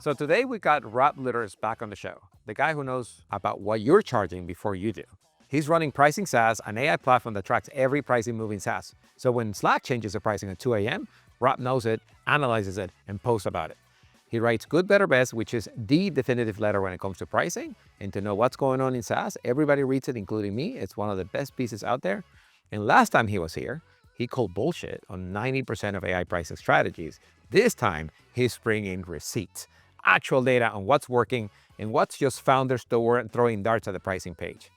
So today we got Rob Litterst back on the show, the guy who knows about what you're charging before you do. He's running PricingSaaS, an AI platform that tracks every pricing move in SaaS. So when Slack changes the pricing at 2 a.m., Rob knows it, analyzes it, and posts about it. He writes Good, Better, Best, which is the definitive letter when it comes to pricing. And to know what's going on in SaaS, everybody reads it, including me. It's one of the best pieces out there. And last time he was here, he called bullshit on 90% of AI pricing strategies. This time, he's bringing receipts, actual data on what's working and what's just founders throwing darts at the pricing page.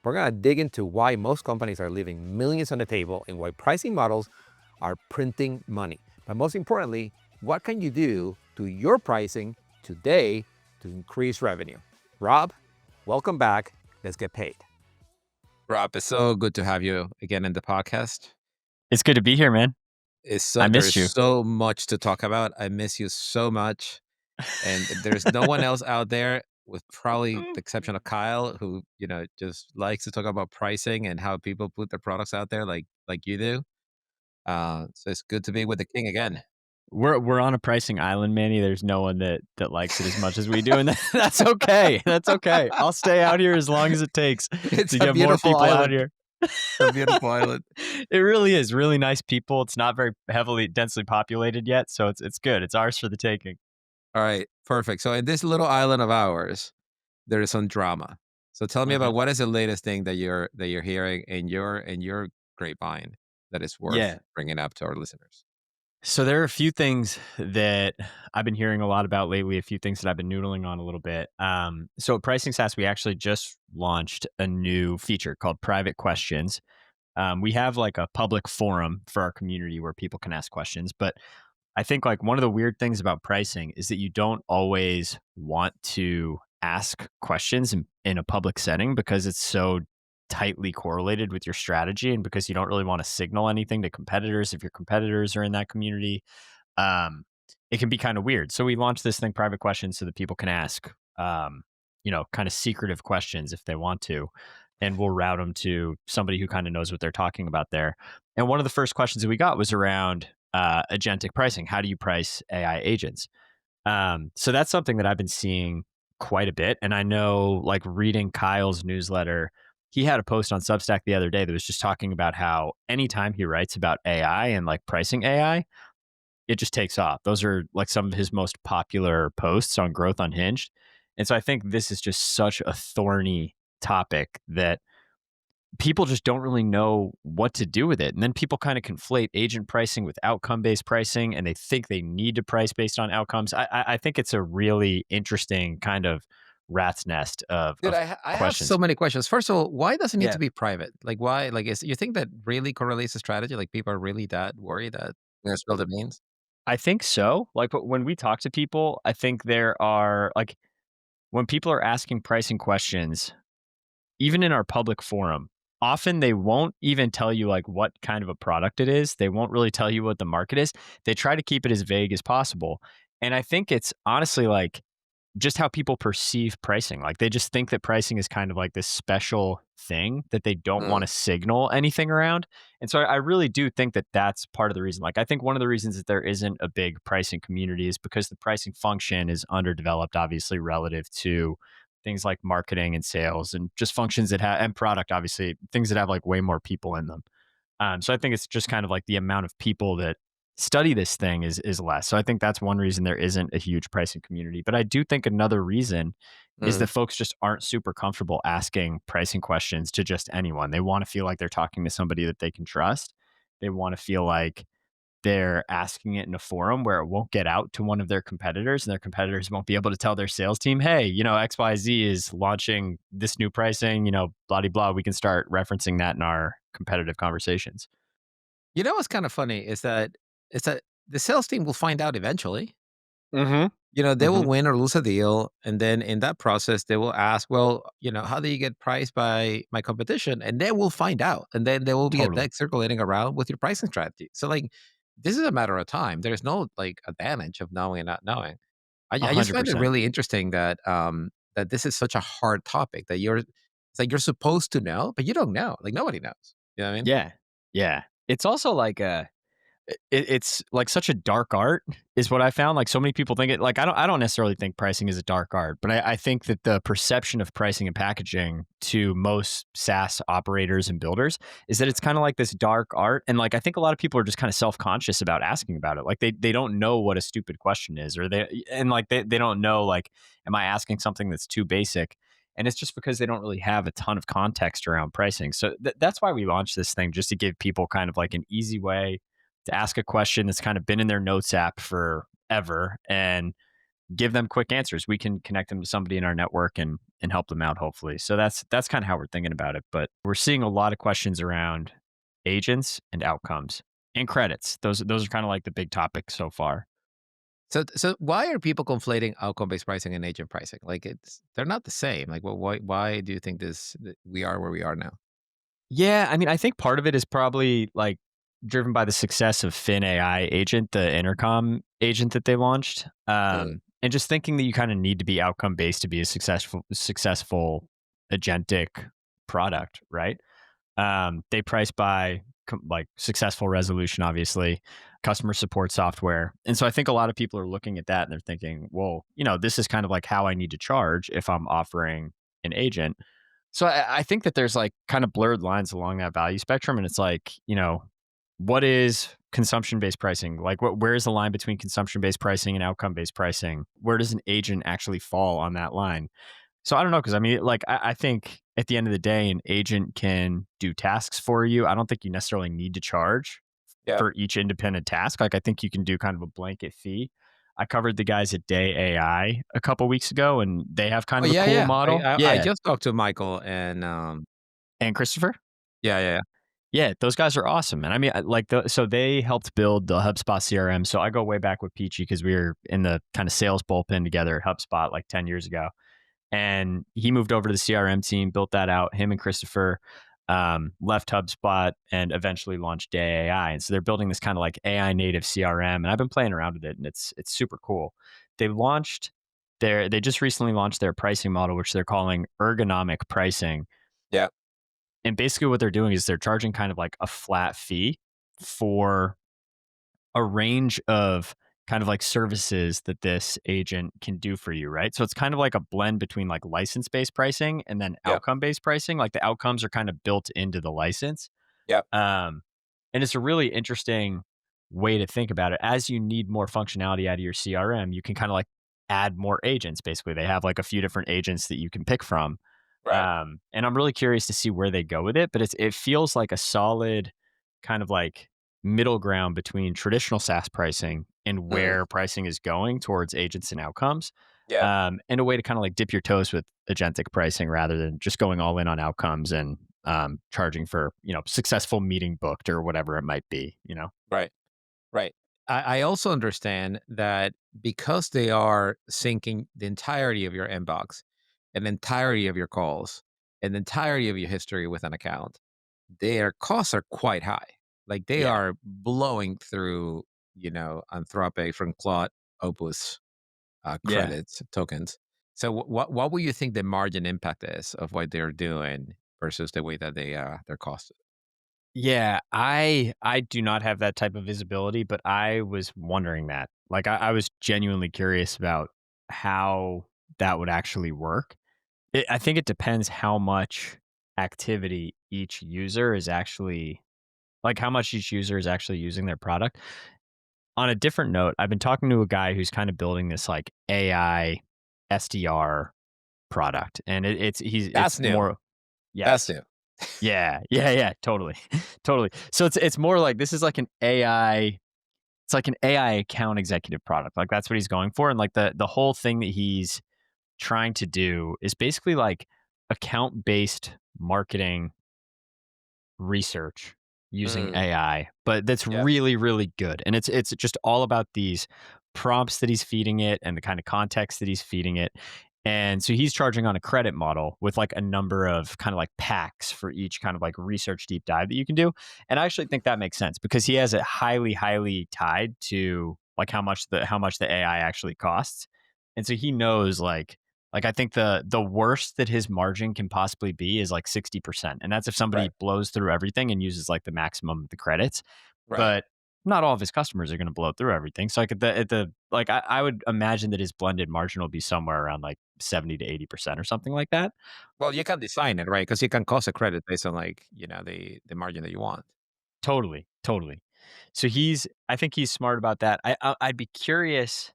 We're gonna dig into why most companies are leaving millions on the table and why pricing models are printing money. But most importantly, what can you do to your pricing today to increase revenue? Rob, welcome back. Let's get paid. Rob, it's so good to have you again in the podcast. It's good to be here, man. I miss There's you. so much to talk about. I miss you so much. And there's no one else out there, with probably the exception of Kyle, who, just likes to talk about pricing and how people put their products out there like you do. So it's good to be with the king again. We're on a pricing island, Manny. There's no one that likes it as much as we do, and that's okay. That's okay. I'll stay out here as long as it takes It's to a get more beautiful people island. out here. A beautiful island. It really is. Really nice people. It's not very densely populated yet, so it's good. It's ours for the taking. All right, perfect. So in this little island of ours, there is some drama. So tell me about what is the latest thing that you're hearing in your grapevine that is worth bringing up to our listeners. So there are a few things that I've been hearing a lot about lately, a few things that I've been noodling on a little bit. So at PricingSaaS, we actually just launched a new feature called Private Questions. We have like a public forum for our community where people can ask questions. But I think like one of the weird things about pricing is that you don't always want to ask questions in a public setting because it's so tightly correlated with your strategy and because you don't really want to signal anything to competitors if your competitors are in that community. It can be kind of weird. So we launched this thing, Private Questions, so that people can ask, kind of secretive questions if they want to. And we'll route them to somebody who kind of knows what they're talking about there. And one of the first questions that we got was around agentic pricing. How do you price AI agents? So that's something that I've been seeing quite a bit. And I know, like, reading Kyle's newsletter, he had a post on Substack the other day that was just talking about how anytime he writes about AI and like pricing AI, it just takes off. Those are like some of his most popular posts on Growth Unhinged. And so I think this is just such a thorny topic that people just don't really know what to do with it. And then people kind of conflate agent pricing with outcome-based pricing, and they think they need to price based on outcomes. I think it's a really interesting kind of rat's nest of Dude, I have questions. so many questions. First of all, why does it need Yeah. to be private? Like, why? Like, you think that really correlates the strategy? Like, people are really that worried that there's spill the beans? I think so. Like, but when we talk to people, I think there are like when people are asking pricing questions, even in our public forum, often they won't even tell you like what kind of a product it is. They won't really tell you what the market is. They try to keep it as vague as possible. And I think it's honestly like just how people perceive pricing. Like they just think that pricing is kind of like this special thing that they don't want to signal anything around. And so I really do think that that's part of the reason. Like I think one of the reasons that there isn't a big pricing community is because the pricing function is underdeveloped, obviously relative to things like marketing and sales and just functions that have and product, obviously things that have like way more people in them. So I think it's just kind of like the amount of people that study this thing is less. So I think that's one reason there isn't a huge pricing community. But I do think another reason is that folks just aren't super comfortable asking pricing questions to just anyone. They want to feel like they're talking to somebody that they can trust. They want to feel like they're asking it in a forum where it won't get out to one of their competitors and their competitors won't be able to tell their sales team, hey, XYZ is launching this new pricing, blah, blah, blah. We can start referencing that in our competitive conversations. You know what's kind of funny is that the sales team will find out eventually. Mm-hmm. They will win or lose a deal, and then in that process, they will ask, "Well, how do you get priced by my competition?" And they will find out, and then there will be a Totally. deck circulating around with your pricing strategy. So, like, this is a matter of time. There's no like advantage of knowing and not knowing. I just find it 100%. really interesting that that this is such a hard topic that it's like you're supposed to know, but you don't know. Like nobody knows. You know what I mean? Yeah. Yeah. It's also like it's like such a dark art is what I found. Like so many people think it like I don't necessarily think pricing is a dark art, but I think that the perception of pricing and packaging to most SaaS operators and builders is that it's kind of like this dark art. And like I think a lot of people are just kind of self-conscious about asking about it. Like they don't know what a stupid question is, or they don't know like, am I asking something that's too basic? And it's just because they don't really have a ton of context around pricing. So that's why we launched this thing, just to give people kind of like an easy way to ask a question that's kind of been in their notes app forever and give them quick answers. We can connect them to somebody in our network and help them out, hopefully. So that's kind of how we're thinking about it. But we're seeing a lot of questions around agents and outcomes and credits. Those are kind of like the big topics so far. So why are people conflating outcome-based pricing and agent pricing? Like they're not the same. Like, well, why do you think we are where we are now? Yeah, I mean, I think part of it is probably like driven by the success of Fin AI agent, the intercom agent that they launched. Mm, And just thinking that you kind of need to be outcome based to be a successful agentic product, right? They price by like successful resolution, obviously, customer support software. And so I think a lot of people are looking at that and they're thinking, well, this is kind of like how I need to charge if I'm offering an agent. So I think that there's like kind of blurred lines along that value spectrum. And it's like, what is consumption based pricing? Like where's the line between consumption based pricing and outcome based pricing? Where does an agent actually fall on that line? So I don't know, because I mean, like I think at the end of the day, an agent can do tasks for you. I don't think you necessarily need to charge yeah. for each independent task. Like I think you can do kind of a blanket fee. I covered the guys at Day AI a couple weeks ago, and they have kind Oh of a yeah, cool yeah. I, model. I I Yeah, just talked to Michael and and Christopher. yeah, yeah, yeah. Yeah, those guys are awesome. And I mean, so they helped build the HubSpot CRM. So I go way back with Peachy because we were in the kind of sales bullpen together at HubSpot like 10 years ago. And he moved over to the CRM team, built that out. Him and Christopher left HubSpot and eventually launched Day AI. And so they're building this kind of like AI native CRM. And I've been playing around with it, and it's super cool. They just recently launched their pricing model, which they're calling ergonomic pricing. Yeah. And basically what they're doing is they're charging kind of like a flat fee for a range of kind of like services that this agent can do for you, right? So it's kind of like a blend between like license-based pricing and then Yeah. outcome-based pricing. Like the outcomes are kind of built into the license. Yeah. And it's a really interesting way to think about it. As you need more functionality out of your CRM, you can kind of like add more agents. Basically, they have like a few different agents that you can pick from. Right. And I'm really curious to see where they go with it. But it feels like a solid kind of like middle ground between traditional SaaS pricing and Mm, where pricing is going towards agents and outcomes. yeah. And a way to kind of like dip your toes with agentic pricing rather than just going all in on outcomes and charging for successful meeting booked or whatever it might be. Right. Right. I also understand that because they are syncing the entirety of your inbox and the entirety of your calls and the entirety of your history with an account, their costs are quite high. Like they Yeah. are blowing through, Anthropic from Claude Opus Yeah. credits, tokens. So what would you think the margin impact is of what they're doing versus the way that they're costed? Yeah, I do not have that type of visibility, but I was wondering that. Like I was genuinely curious about how that would actually work. I think it depends how much activity each user is actually like how much each user is actually using their product. On a different note, I've been talking to a guy who's kind of building this like AI SDR product, and it's That's new. more That's yes. new. Yeah, yeah, yeah, totally. Totally. So it's more like this is like an AI it's like an AI account executive product. Like that's what he's going for. And like the whole thing that he's trying to do is basically like account based marketing research using Mm, AI, but that's yeah. really, really good. And it's just all about these prompts that he's feeding it and the kind of context that he's feeding it. And so he's charging on a credit model with like a number of kind of like packs for each kind of like research deep dive that you can do. And I actually think that makes sense because he has it highly, highly tied to like how much the AI actually costs. And so he knows like I think the worst that his margin can possibly be is like 60%. And that's if somebody Right. blows through everything and uses like the maximum of the credits. Right. But not all of his customers are going to blow through everything. So like at the like I would imagine that his blended margin will be somewhere around like 70 to 80% or something like that. Well, you can design it, right? Because you can cost a credit based on like, the margin that you want. Totally, totally. So I think he's smart about that. I'd be curious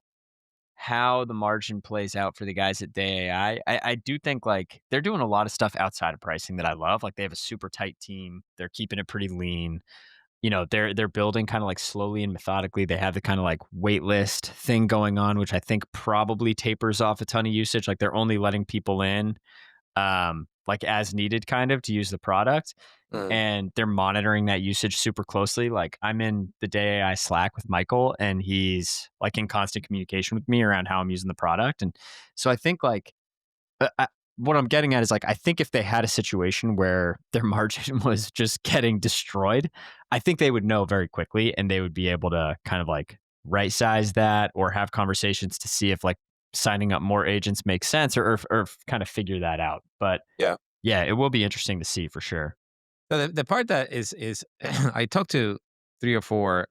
how the margin plays out for the guys at Day AI. I do think like they're doing a lot of stuff outside of pricing that I love. Like they have a super tight team. They're keeping it pretty lean. They're building kind of like slowly and methodically. They have the kind of like wait list thing going on, which I think probably tapers off a ton of usage. Like they're only letting people in like as needed kind of to use the product, Mm. and they're monitoring that usage super closely. Like I'm in the Day AI Slack with Michael, and he's like in constant communication with me around how I'm using the product. And so I think like what I'm getting at is like I think if they had a situation where their margin was just getting destroyed, I think they would know very quickly, and they would be able to kind of like right size that or have conversations to see if like signing up more agents makes sense, or kind of figure that out. But Yeah. yeah, it will be interesting to see for sure. So the part that is I talked to 3 or 4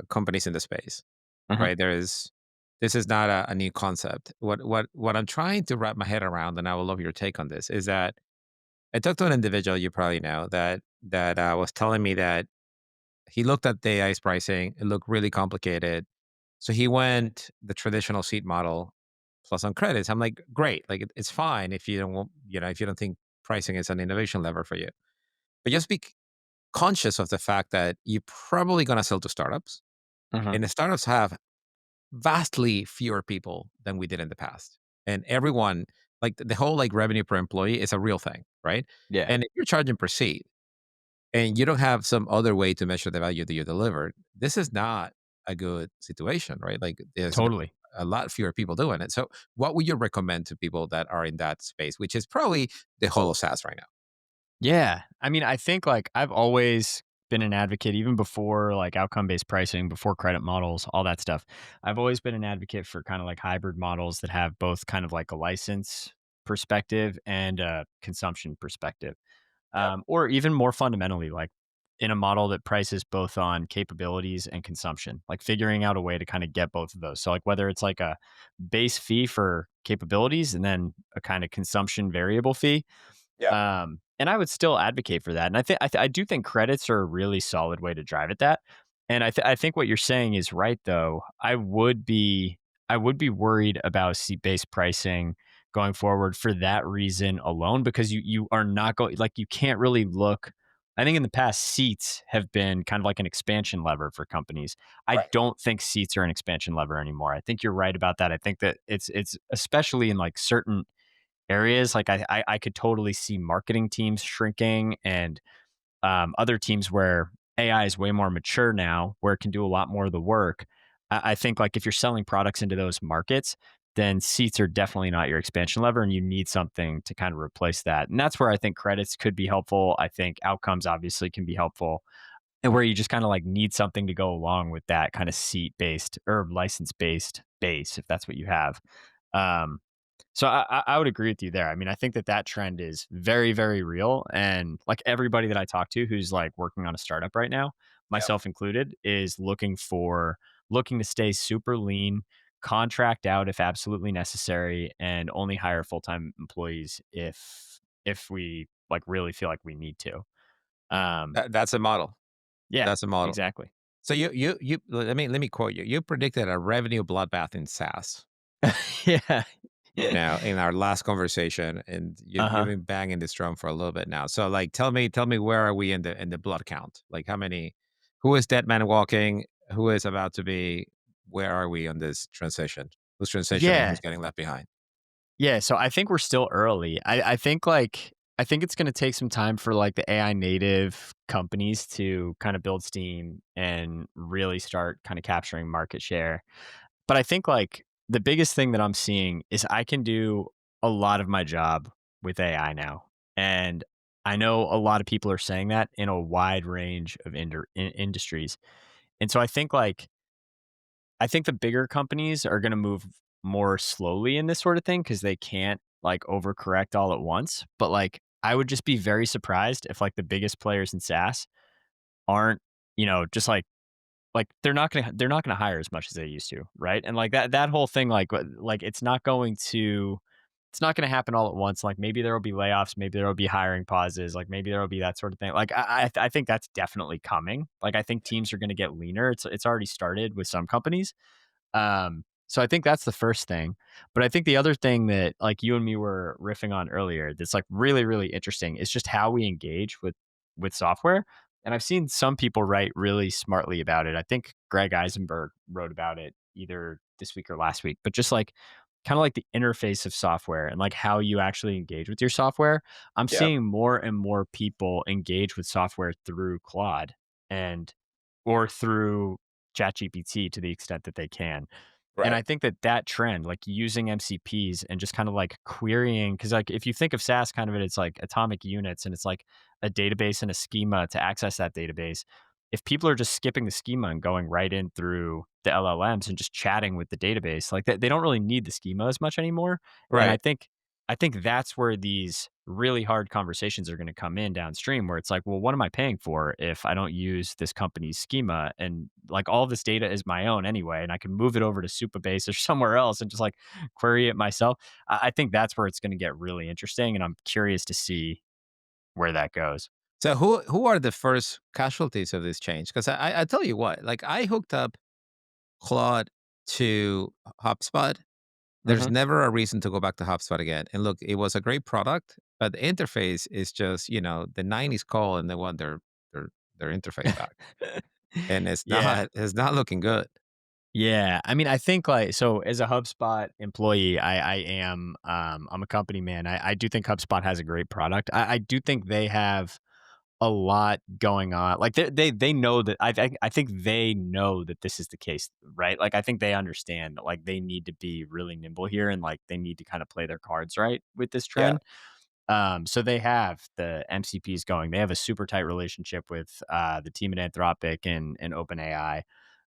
companies in the space, Mhm. right? This is not a new concept. What I'm trying to wrap my head around, and I would love your take on this, is that I talked to an individual you probably know that was telling me that he looked at the AI's pricing. It looked really complicated. So he went the traditional seat model plus on credits. I'm like, great. Like it's fine if you don't want, if you don't think pricing is an innovation lever for you. But just be conscious of the fact that you're probably going to sell to startups. Mhm. And the startups have vastly fewer people than we did in the past. And everyone, like the whole like revenue per employee is a real thing, right? Yeah, And if you're charging per seat, and you don't have some other way to measure the value that you delivered, this is not a good situation, right? Like there's totally. a lot fewer people doing it. So what would you recommend to people that are in that space, which is probably the whole of SaaS right now? Yeah. I mean, I think like I've always been an advocate, even before like outcome based pricing, before credit models, all that stuff. I've always been an advocate for kind of like hybrid models that have both kind of like a license perspective and a consumption perspective. Yeah. Or even more fundamentally, like in a model that prices both on capabilities and consumption, like figuring out a way to kind of get both of those. So, like whether it's like a base fee for capabilities and then a kind of consumption variable fee, Yeah. and I would still advocate for that. And I do think credits are a really solid way to drive at that. And I think what you're saying is right though. I would be worried about seat based pricing going forward for that reason alone, because you are not going, like you can't really look. I think in the past seats have been kind of like an expansion lever for companies. I Right. don't think seats are an expansion lever anymore. I think you're right about that. I think that it's especially in like certain areas. Like I could totally see marketing teams shrinking, and other teams where AI is way more mature now, where it can do a lot more of the work. I think like if you're selling products into those markets, then seats are definitely not your expansion lever, and you need something to kind of replace that. And that's where I think credits could be helpful. I think outcomes obviously can be helpful, and where you just kind of like need something to go along with that kind of seat based or license based base, if that's what you have. Um, so I would agree with you there. I mean, I think that that trend is very, very real. And like everybody that I talk to who's like working on a startup right now, Yeah. myself included, is looking to stay super lean, contract out if absolutely necessary, and only hire full-time employees if we like really feel like we need to. Um, That's a model. yeah, That's a model. exactly. So you let me quote you. You predicted a revenue bloodbath in SaaS. Yeah. In our last conversation, and you've Uh-huh. been banging this drum for a little bit now. So, like, tell me, where are we in the blood count? Like, how many? Who is dead man walking? Who is about to be? Where are we on this transition? Who's transitioning? Yeah. Who's getting left behind? Yeah, so I think we're still early. I think it's going to take some time for like the AI native companies to kind of build steam and really start kind of capturing market share. But I think like the biggest thing that I'm seeing is I can do a lot of my job with AI now. And I know a lot of people are saying that in a wide range of industries. And so I think the bigger companies are going to move more slowly in this sort of thing because they can't like overcorrect all at once. But like, I would just be very surprised if like the biggest players in SaaS aren't, just like like they're not gonna hire as much as they used to, right? And like that whole thing, like it's not gonna happen all at once. Like maybe there will be layoffs, maybe there will be hiring pauses, like maybe there will be that sort of thing. Like I think that's definitely coming. Like I think teams are gonna get leaner. It's already started with some companies. So I think that's the first thing. But I think the other thing that like you and me were riffing on earlier that's like really, really interesting is just how we engage with software. And I've seen some people write really smartly about it. I think Greg Eisenberg wrote about it either this week or last week, but just like kind of like the interface of software and like how you actually engage with your software. I'm Yeah. seeing more and more people engage with software through Claude and or through ChatGPT to the extent that they can. And Right. I think that trend, like using MCPs and just kind of like querying, because like if you think of SaaS, kind of it's like atomic units and it's like a database and a schema to access that database. If people are just skipping the schema and going right in through the LLMs and just chatting with the database, like they don't really need the schema as much anymore. And Right. I think that's where these really hard conversations are going to come in downstream where it's like, well, what am I paying for if I don't use this company's schema? And like all this data is my own anyway, and I can move it over to Supabase or somewhere else and just like query it myself. I think that's where it's going to get really interesting. And I'm curious to see where that goes. So who are the first casualties of this change? Because I tell you what, like I hooked up Claude to HubSpot. There's Hmm. never a reason to go back to HubSpot again. And look, it was a great product, but the interface is just, the 90s call and they want their their interface back. And it's Yeah. not it's not looking good. Yeah. I mean, I think like so as a HubSpot employee, I'm a company man. I do think HubSpot has a great product. I do think they have a lot going on. Like they know that I think they know that this is the case, right? Like I think they understand that like they need to be really nimble here and like they need to kind of play their cards right with this Yeah. trend. So they have the MCPs going. They have a super tight relationship with the team at Anthropic and OpenAI.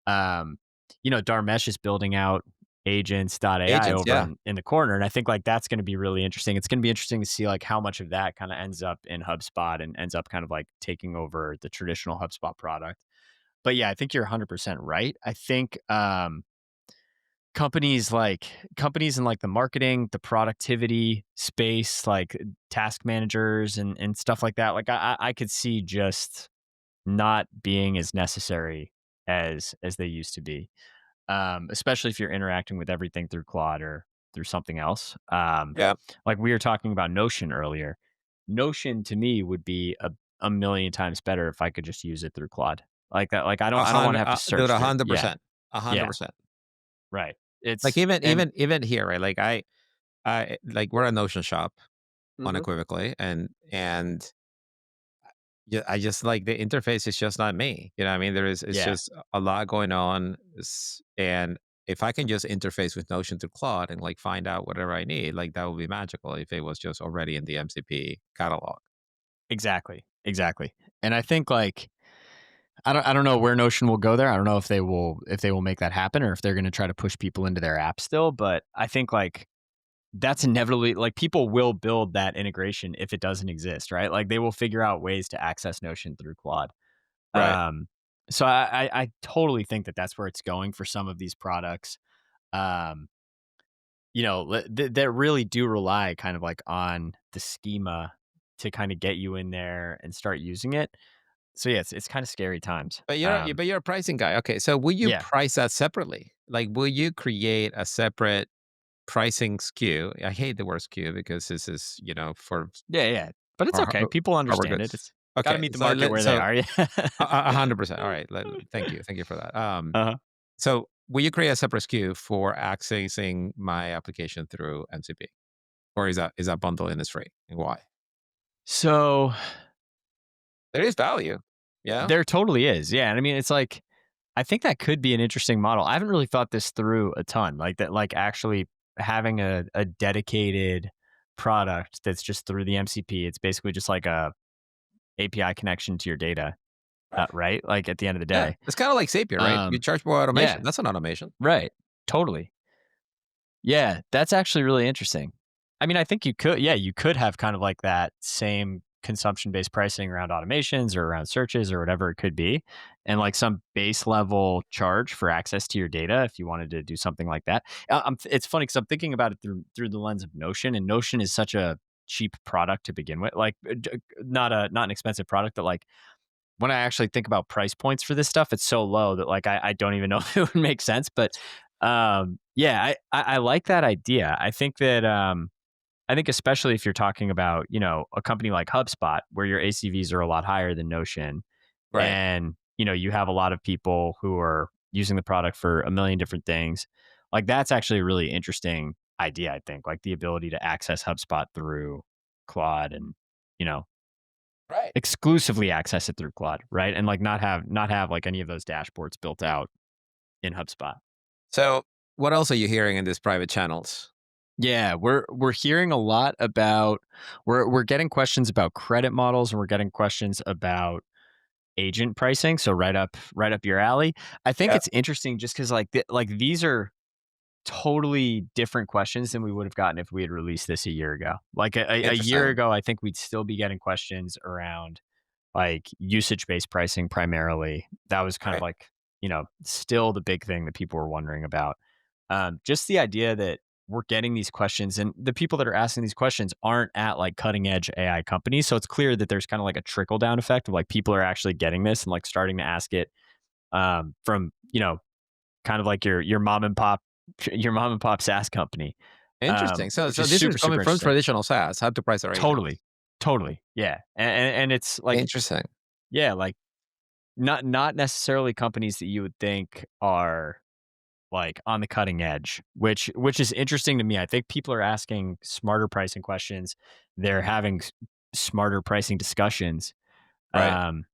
Um, Dharmesh is building out agents.ai Agents, over yeah. in the corner. And I think like that's going to be really interesting. It's going to be interesting to see like how much of that kind of ends up in HubSpot and ends up kind of like taking over the traditional HubSpot product. But yeah, I think you're 100% right. I think companies in like the marketing, the productivity space, like task managers and stuff like that. Like I could see just not being as necessary as they used to be, especially if you're interacting with everything through Claude or through something else. Yeah. Like we were talking about Notion earlier. Notion to me would be a million times better if I could just use it through Claude like that. Like A I don't want to hundred, have to dude, search through. Yeah, 100%, a hundred yeah, percent. right. Like It's even and even even here, right? Like I like we're a Notion shop Hmm. unequivocally, and yeah, I just like the interface is just not me. You know what I mean? It's yeah, just a lot going on. And if I can just interface with Notion to Claude and like find out whatever I need, like that would be magical if it was just already in the MCP catalog. exactly. And I think like I don't know where Notion will go there. I don't know if they will make that happen or if they're going to try to push people into their app still. But I think like that's inevitably like people will build that integration if it doesn't exist, right? Like they will figure out ways to access Notion through Claude. Right. Um, so I totally think that that's where it's going for some of these products. Um, that really do rely kind of like on the schema to kind of get you in there and start using it. So yeah, it's kind of scary times. But you're a pricing guy. Okay, so will you Yeah, price that separately? Like, will you create a separate pricing SKU? I hate the word SKU because this is for yeah, but it's our okay. People hardware understand it. goods. It's got to Okay, meet the market where they so are. Yeah. 100%. All right, thank you for that. Uh-huh. So will you create a separate SKU for accessing my application through MCP, or is that bundle in is free, and why? So There is value. Yeah. there totally is. Yeah. And I mean, it's like, I think that could be an interesting model. I haven't really thought this through a ton, like that, like actually having a dedicated product that's just through the MCP. It's basically just like a API connection to your data, right? Like at the end of the Yeah, day. it's kind of like Zapier, right? You Um, charge more yeah, automation. That's an automation. right. Totally. Yeah. That's actually really interesting. I mean, I think you could have kind of like that same consumption-based pricing around automations or around searches or whatever it could be, and like some base level charge for access to your data if you wanted to do something like that. It's funny because I'm thinking about it through the lens of Notion, and Notion is such a cheap product to begin with, like not an expensive product, but like when I actually think about price points for this stuff, it's so low that like I don't even know if it would make sense. But yeah, I like that idea. I think especially if you're talking about, a company like HubSpot where your ACVs are a lot higher than Notion, Right. and you have a lot of people who are using the product for a million different things. Like that's actually a really interesting idea, I think. Like the ability to access HubSpot through Claude and, you know, Right. exclusively access it through Claude, right? And like not have like any of those dashboards built out in HubSpot. So what else are you hearing in these private channels? Yeah, we're hearing a lot about we're getting questions about credit models, and we're getting questions about agent pricing. So right up your alley. I think Yeah. it's interesting just because like these are totally different questions than we would have gotten if we had released this a year ago. Like a year Interesting. ago, I think we'd still be getting questions around like usage-based pricing primarily. That was kind of Right. like, still the big thing that people were wondering about. Just the idea that we're getting these questions and the people that are asking these questions aren't at like cutting edge AI companies. So it's clear that there's kind of like a trickle down effect of like people are actually getting this and like starting to ask it from, kind of like your mom and pop, your mom and pop SaaS company, Interesting. So which so is this is super, coming super from interesting. traditional SaaS, how to price our agents. Totally. Totally. Yeah. And it's like, Interesting. yeah, like not necessarily companies that you would think are like on the cutting edge, which is interesting to me. I think people are asking smarter pricing questions. They're having smarter pricing discussions. Right. Um,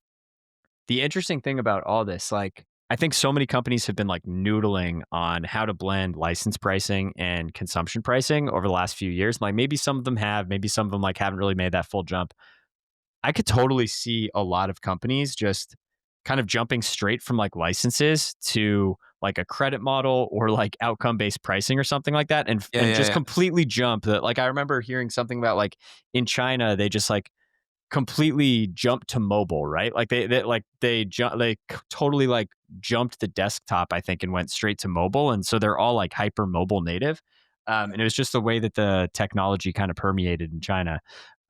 the interesting thing about all this, like, I think so many companies have been like noodling on how to blend license pricing and consumption pricing over the last few years. Like maybe some of them have, maybe some of them like haven't really made that full jump. I could totally see a lot of companies just kind of jumping straight from like licenses to like a credit model or like outcome based pricing or something like that, and Yeah, and yeah, just yeah. completely jump that. Like I remember hearing something about like in China they just like completely jumped to mobile, right? Like they totally like jumped the desktop, I think, and went straight to mobile, and so they're all like hyper mobile native. And it was just the way that the technology kind of permeated in China.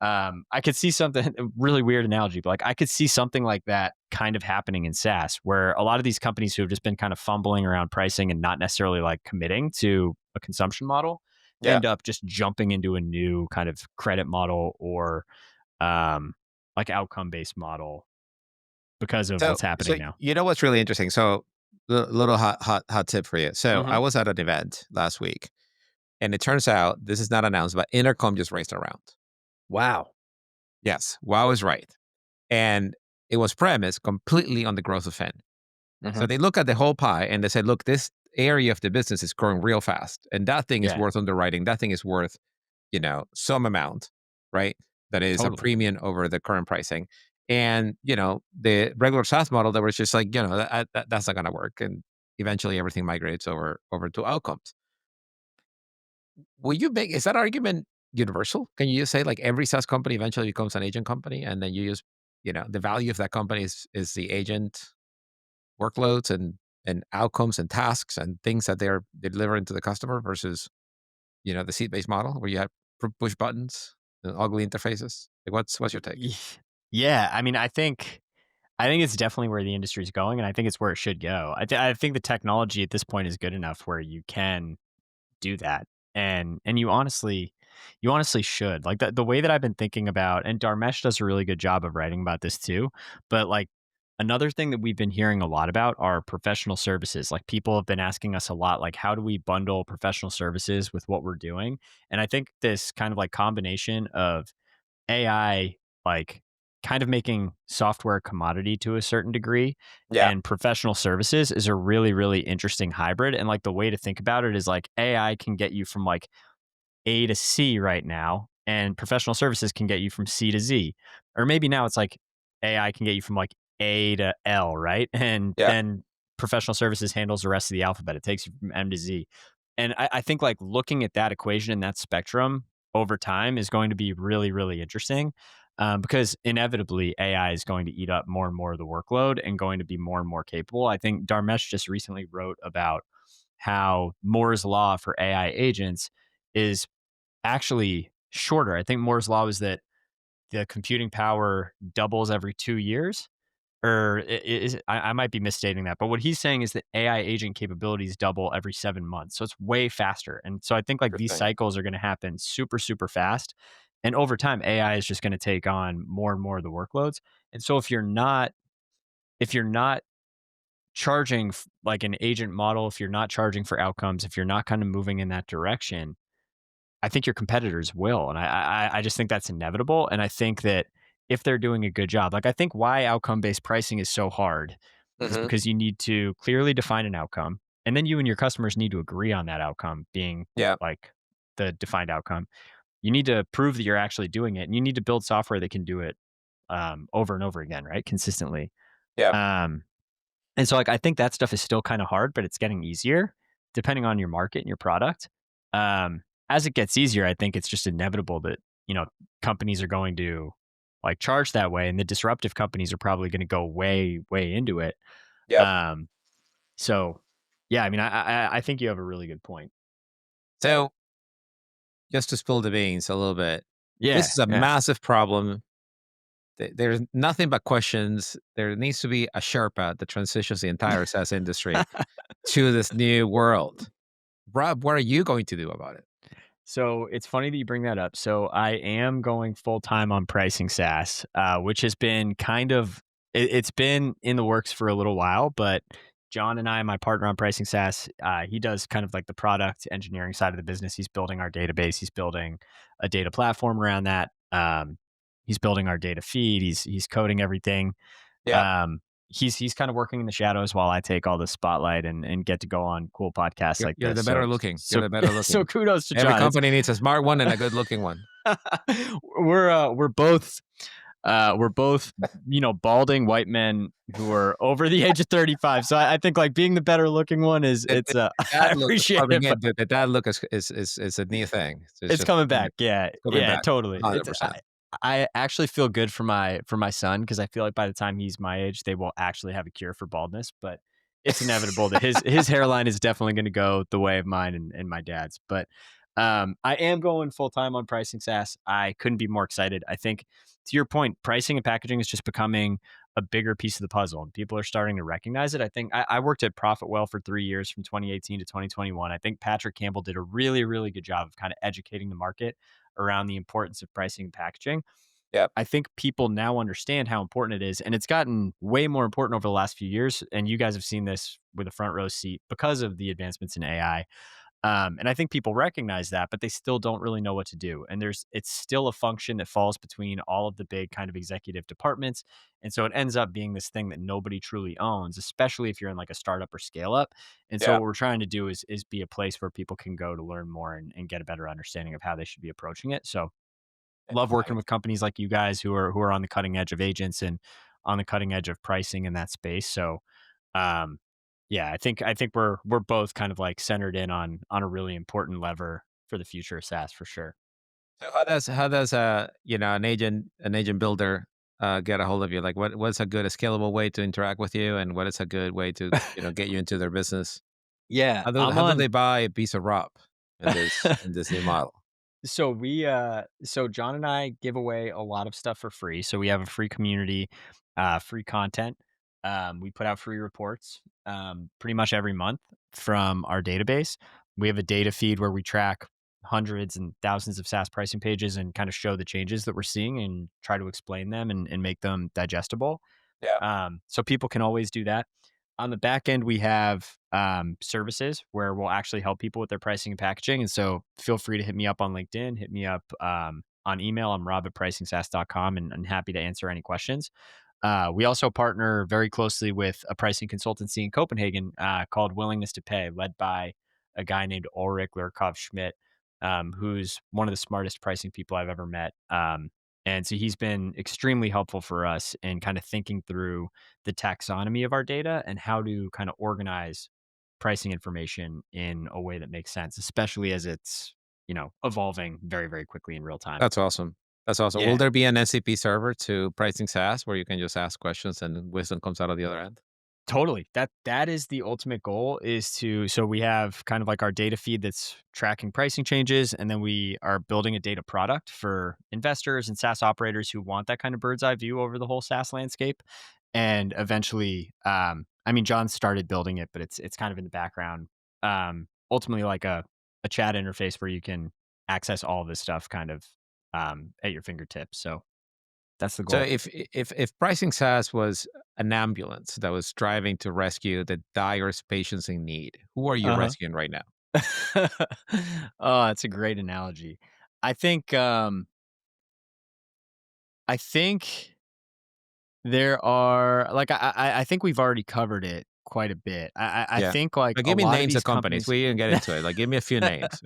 I could see something a really weird analogy, but like I could see something like that kind of happening in SaaS, where a lot of these companies who have just been kind of fumbling around pricing and not necessarily like committing to a consumption model Yeah. end up just jumping into a new kind of credit model or um, like outcome based model because of So what's so happening now. you know what's really interesting? So little hot tip for you. So Hmm. I was at an event last week, and it turns out this is not announced, but Intercom just raised a round. Wow. Yes, wow is right. And it was premised completely on the growth of Fin. So Hmm. they look at the whole pie and they said, look, this area of the business is growing real fast. And that thing is Yeah, worth underwriting. That thing is worth, some amount, right? That is a totally. premium over the current pricing. And, the regular SaaS model that was just like, that's not going to work. And eventually everything migrates over to outcomes. Is that argument universal? Can you just say like every SaaS company eventually becomes an agent company and then you use, the value of that company is the agent workloads and outcomes and tasks and things that they're delivering to the customer versus, the seat-based model where you have push buttons and ugly interfaces? Like what's your take? Y- Yeah, I mean, I think it's definitely where the industry is going, and I think it's where it should go. I think the technology at this point is good enough where you can do that, and you honestly should. Like the way that I've been thinking about, and Dharmesh does a really good job of writing about this too. But like another thing that we've been hearing a lot about are professional services. Like people have been asking us a lot, like how do we bundle professional services with what we're doing? And I think this kind of like combination of AI, like kind of making software a commodity to a certain degree, Yeah. and professional services is a really, really interesting hybrid. And like the way to think about it is like AI can get you from like A to C right now, and professional services can get you from C to Z. Or maybe now it's like AI can get you from like A to L, right? And Yeah. then professional services handles the rest of the alphabet. It takes you from M to Z. And I think like looking at that equation and that spectrum over time is going to be really, really interesting. because inevitably AI is going to eat up more and more of the workload and going to be more and more capable. I think Dharmesh just recently wrote about how Moore's law for AI agents is actually shorter. I think Moore's law was that the computing power doubles every 2 years, or I might be misstating that, but what he's saying is that AI agent capabilities double every 7 months. So it's way faster. And so I think like these Interesting. cycles are going to happen super, super fast. And over time, AI is just going to take on more and more of the workloads. And so if you're not charging like an agent model, if you're not charging for outcomes, if you're not kind of moving in that direction, I think your competitors will, and I just think that's inevitable, and I think that if they're doing a good job, like, I think why outcome-based pricing is so hard is Hmm. because you need to clearly define an outcome, and then you and your customers need to agree on that outcome being, Yeah. like, the defined outcome. You need to prove that you're actually doing it, and you need to build software that can do it, over and over again, right, consistently. Yeah. Um and so, like, I think that stuff is still kinda hard, but it's getting easier depending on your market and your product. As it gets easier, I think it's just inevitable that, companies are going to, like, charge that way, and the disruptive companies are probably gonna go way, way into it. Yep. Um, so, yeah, I mean, I think you have a really good point. Yeah. So just to spill the beans a little bit, this Yeah, is a yeah. massive problem. There's nothing but questions. There needs to be a Sherpa that transitions the entire SaaS industry to this new world. Rob, what are you going to do about it? So it's funny that you bring that up. So I am going full time on pricing SaaS, which has been it's been in the works for a little while. But John and I, my partner on pricing SaaS, he does kind of like the product engineering side of the business. He's building our database. He's building a data platform around that. He's building our data feed. He's coding everything. Yep. Um, he's kind of working in the shadows while I take all the spotlight and get to go on cool podcasts like You're this. the So better looking. You're so the better so looking. kudos to Every John. company needs a smart one and a good looking one. We're both balding white men who are over the age of 35. So I think like being the better looking one is The, it's the I dad look is appreciate coming it, in. but The dad look is a new thing. It's it's just coming back. Yeah, coming yeah, back totally. It's 100%. I actually feel good for my son because I feel like by the time he's my age, they will actually have a cure for baldness. But it's inevitable that his hairline is definitely going to go the way of mine and my dad's. But I am going full time on pricing SaaS. I couldn't be more excited. I think to your point, pricing and packaging is just becoming a bigger piece of the puzzle, and people are starting to recognize it. I think I worked at Profitwell for 3 years from 2018 to 2021. I think Patrick Campbell did a really, really good job of kind of educating the market around the importance of pricing and packaging. Yep. I think people now understand how important it is, and it's gotten way more important over the last few years. And you guys have seen this with a front row seat because of the advancements in AI. And I think people recognize that, but they still don't really know what to do. And it's still a function that falls between all of the big kind of executive departments. And so it ends up being this thing that nobody truly owns, especially if you're in like a startup or scale up. And so Yeah. what we're trying to do is be a place where people can go to learn more and get a better understanding of how they should be approaching it. So love working with companies like you guys who are on the cutting edge of agents and on the cutting edge of pricing in that space. So um yeah, I think we're both kind of like centered in on a really important lever for the future of SaaS for sure. So how does an agent builder get a hold of you? Like what's a good a scalable way to interact with you, and what is a good way to get you into their business? Yeah, How do I'm how do on. they buy a piece of rock in this new model? So John and I give away a lot of stuff for free. So we have a free community, free content. We put out free reports pretty much every month from our database. We have a data feed where we track hundreds and thousands of SaaS pricing pages and kind of show the changes that we're seeing and try to explain them and make them digestible. Yeah. So people can always do that. On the back end, we have services where we'll actually help people with their pricing and packaging. And so feel free to hit me up on LinkedIn, hit me up on email. I'm rob at pricingsaas.com and I'm happy to answer any questions. We also partner very closely with a pricing consultancy in Copenhagen called Willingness to Pay, led by a guy named Ulrich Lurkov Schmidt, who's one of the smartest pricing people I've ever met. And so he's been extremely helpful for us in kind of thinking through the taxonomy of our data and how to kind of organize pricing information in a way that makes sense, especially as it's evolving very, very quickly in real time. That's awesome. That's awesome. Will Yeah. there be an NCP server to Pricing SaaS where you can just ask questions and wisdom comes out of the other end? Totally. That is the ultimate goal is to so we have kind of like our data feed that's tracking pricing changes, and then we are building a data product for investors and SaaS operators who want that kind of bird's eye view over the whole SaaS landscape. And eventually, I mean, John started building it, but it's kind of in the background. Ultimately, like a chat interface where you can access all this stuff kind of at your fingertips. So that's the So goal. if Pricing SaaS was an ambulance that was driving to rescue the direst patients in need, who are you Uh rescuing right now? huh. Oh, that's a great analogy. I think I think there are like I think we've already covered it quite a bit. I Yeah. think like Like, a give me lot of names of these companies. companies. We didn't get into it. Like, give me a few names,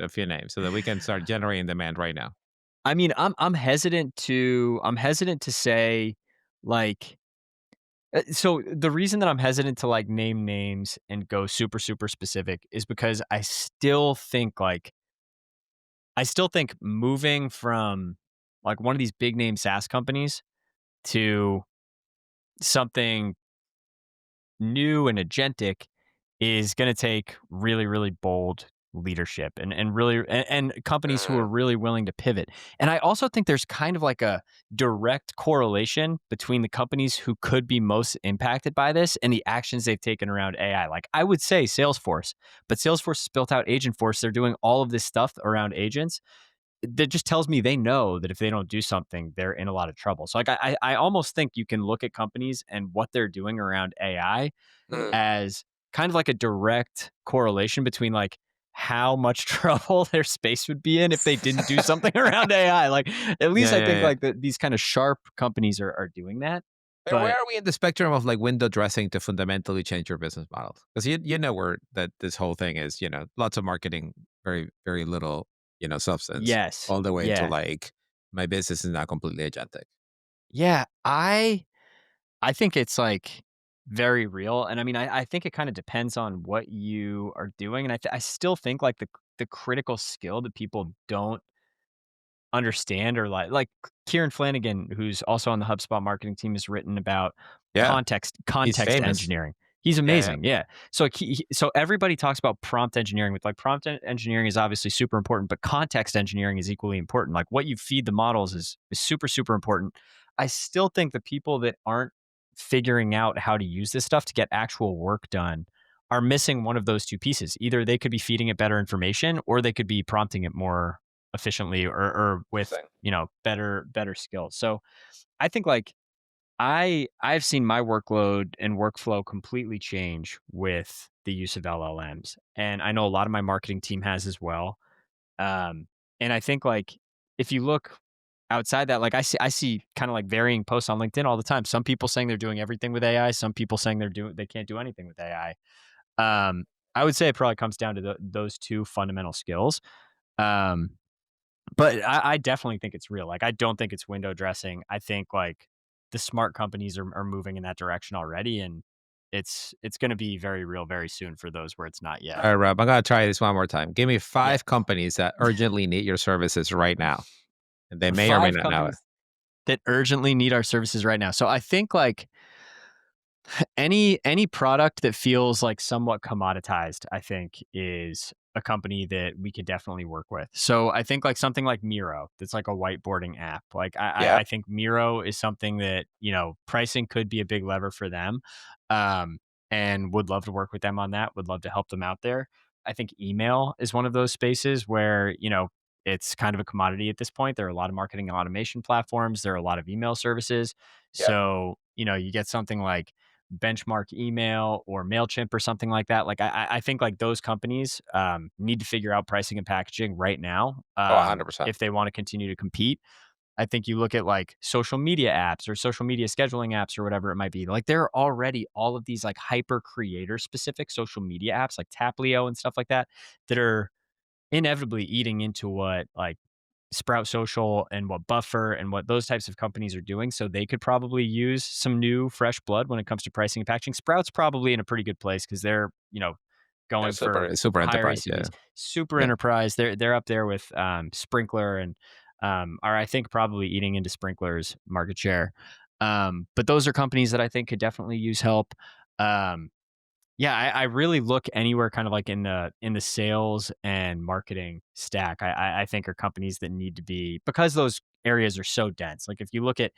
so that we can start generating demand right now. I mean, I'm hesitant to say like so the reason that I'm hesitant to like name names and go super specific is because I still think moving from like one of these big name SaaS companies to something new and agentic is going to take really bold leadership and companies who are Mm. really willing to pivot. And I also think there's kind of like a direct correlation between the companies who could be most impacted by this and the actions they've taken around AI. Like I would say Salesforce, but Salesforce has built out Agentforce. They're doing all of this stuff around agents that just tells me they know that if they don't do something, they're in a lot of trouble. So like I almost think you can look at companies and what they're doing around AI Mm. as kind of like a direct correlation between like how much trouble their space would be in if they didn't do something around AI. Like at least Yeah, I yeah, think yeah. like these kind of sharp companies are doing that. And where But are we in the spectrum of like window dressing to fundamentally change your business model? Because you know where that this whole thing is, lots of marketing, very little, substance, yes, all the way to yeah, like my business is not completely agentic. yeah. I think it's like very real, and I mean, I think it kind of depends on what you are doing, and I still think like the critical skill that people don't understand or like Kieran Flanagan, who's also on the HubSpot marketing team, has written about Yeah, he's context famous. engineering. He's Yeah, yeah. amazing, yeah. So like so everybody talks about prompt engineering. With like engineering is obviously super important, but context engineering is equally important. Like what you feed the models is super important. I still think the people that aren't figuring out how to use this stuff to get actual work done are missing one of those two pieces. Either they could be feeding it better information, or they could be prompting it more efficiently or with Interesting. better skills. So I think like I've seen my workload and workflow completely change with the use of LLMs, and I know a lot of my marketing team has as well. Um, and I think like if you look outside that, like I see kind of like varying posts on LinkedIn all the time. Some people saying they're doing everything with AI. Some people saying they can't do anything with AI. Um, I would say it probably comes down to those two fundamental skills. Um, but I definitely think it's real. Like, I don't think it's window dressing. I think, like, the smart companies are moving in that direction already, and it's gonna be very real very soon for those where it's not yet. All right, Rob, I'm gonna try this one more time. Give me Yeah. 5 companies that urgently need your services right now, and they may or may 5 not know it. companies that urgently need our services right now. So I think, like, any product that feels like somewhat commoditized, I think, is a company that we could definitely work with. So I think like something like Miro, that's like a whiteboarding app. Like Yeah. I think Miro is something that, pricing could be a big lever for them. Um, and would love to work with them on that, would love to help them out there. I think email is one of those spaces where, it's kind of a commodity at this point. There are a lot of marketing and automation platforms. There are a lot of email services. Yeah. So, you get something like Benchmark Email or Mailchimp or something like that. Like I think like those companies need to figure out pricing and packaging right now Oh, 100%. if they want to continue to compete. I think you look at like social media apps or social media scheduling apps or whatever it might be. Like there are already all of these like hyper creator specific social media apps like Taplio and stuff like that are inevitably eating into what like Sprout Social and what Buffer and what those types of companies are doing. So they could probably use some new fresh blood when it comes to pricing and packaging. Sprout's probably in a pretty good place because they're, Yeah, going for super Super higher enterprise, yeah. ACVs. Super Yeah. enterprise. They're up there with Sprinkler and are I think probably eating into Sprinkler's market share. But those are companies that I think could definitely use help. Um, yeah, I really look anywhere kind of like in the sales and marketing stack. I think are companies that need to be, because those areas are so dense. Like if you look at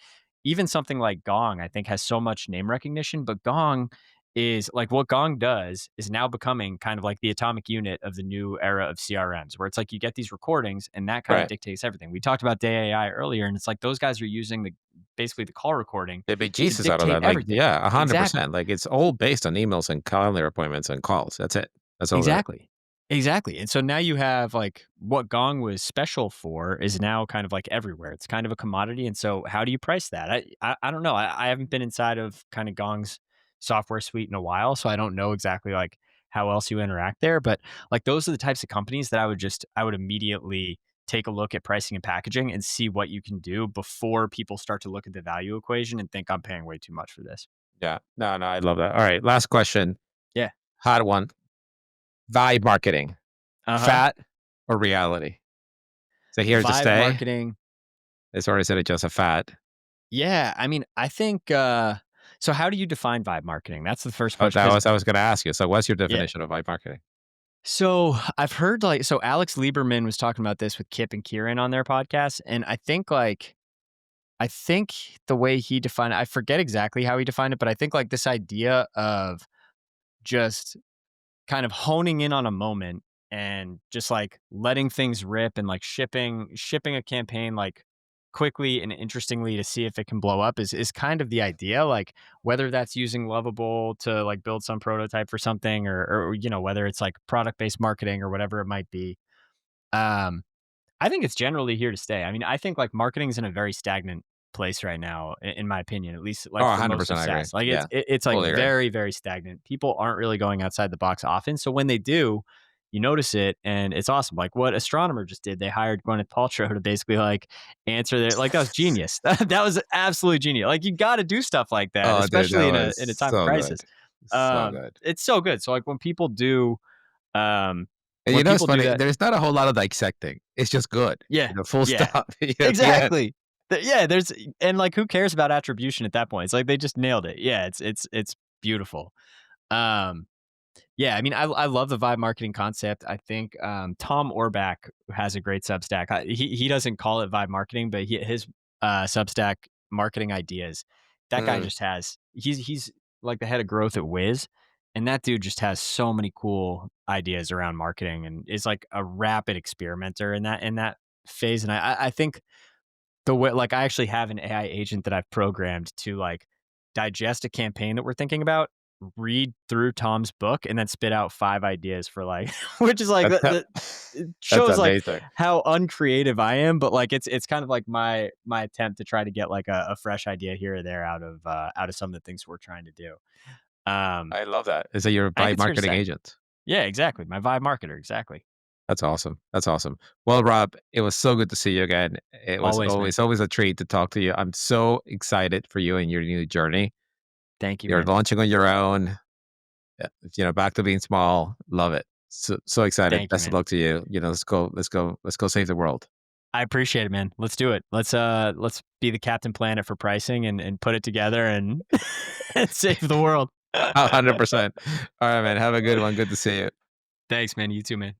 even something like Gong, I think has so much name recognition, but Gong is like what Gong does is now becoming kind of like the atomic unit of the new era of CRMs, where it's like you get these recordings and that kind of Right. dictates everything. We talked about Day AI earlier, and it's like those guys are using the basically the call recording They make to Jesus out of dictate that. Like, everything. yeah, Exactly. 100%. Like, it's all based on emails and calendar appointments and calls. That's it. That's all it is. Exactly. Exactly. And so now you have like what Gong was special for is now kind of like everywhere. It's kind of a commodity. And so how do you price that? I don't know. I haven't been inside of kind of Gong's software suite in a while. So I don't know exactly like how else you interact there. But like those are the types of companies that I would immediately take a look at pricing and packaging and see what you can do before people start to look at the value equation and think I'm paying way too much for this. Yeah. No, no, I love that. All right. Last question. Yeah. Hot one. Vibe marketing. Uh-huh. Fat or reality? So here to Vibe stay. marketing. It's already said it just a fat. Yeah, I mean, I think, so how do you define vibe marketing? That's the first Oh, question. 'Cause I was going to ask you. So what's your yeah. definition of vibe marketing? So I've heard like, so Alex Lieberman was talking about this with Kip and Kieran on their podcast. And I think the way he defined it, I forget exactly how he defined it, but I think like this idea of just kind of honing in on a moment and just like letting things rip and like shipping a campaign like quickly and interestingly to see if it can blow up is kind of the idea. Like whether that's using Lovable to like build some prototype for something, or you know, whether it's like product based marketing or whatever it might be. um I think it's generally here to stay. I mean, I think like marketing is in a very stagnant place right now, in my opinion, at least Oh, like for most 100%. of I agree. SaaS. Like Yeah. it's like Totally agree. very, very stagnant. People aren't really going outside the box often. So when they do, you notice it and it's awesome. Like what Astronomer just did, they hired Gwyneth Paltrow to basically like answer their, like that was genius. That was absolutely genius. Like you got to do stuff like that, Oh, dude, that especially was in a time of so good. crisis. So good. It's so good. So like um And you when know, it's people do funny. that, There's not a whole lot of dissecting. It's just good. yeah, Full yeah. stop. At the end. Exactly. Yeah, there's, and like who cares about attribution at that point? It's like they just nailed it. Yeah, it's beautiful. Um yeah, I mean I love the vibe marketing concept. I think Tom Orbach has a great Substack. He doesn't call it vibe marketing, but his Substack marketing ideas. That guy Mm. just has he's like the head of growth at Wiz, and that dude just has so many cool ideas around marketing and is like a rapid experimenter in that phase. And I think the way, like I actually have an AI agent that I've programmed to like digest a campaign that we're thinking about, read through Tom's book, and then spit out 5 ideas for like, which is like That's it that's shows like amazing. how uncreative I am, but like it's kind of like my attempt to try to get like a fresh idea here or there out of some of the things we're trying to do. Um, I love that. Is that your I think vibe it's here to marketing stay. agent? Yeah, exactly. My vibe marketer, exactly. That's awesome. That's awesome. Well, Rob, it was so good to see you again. It was Always, man. always a treat to talk to you. I'm so excited for you and your new journey. Thank you, You're man. launching on your own. Back to being small. Love it. So excited. Thank you, Best of man. luck to you. Let's go save the world. I appreciate it, man. Let's do it. Let's be the Captain Planet for pricing and put it together and, and save the world. 100%. All right, man. Have a good one. Good to see you. Thanks, man. You too, man.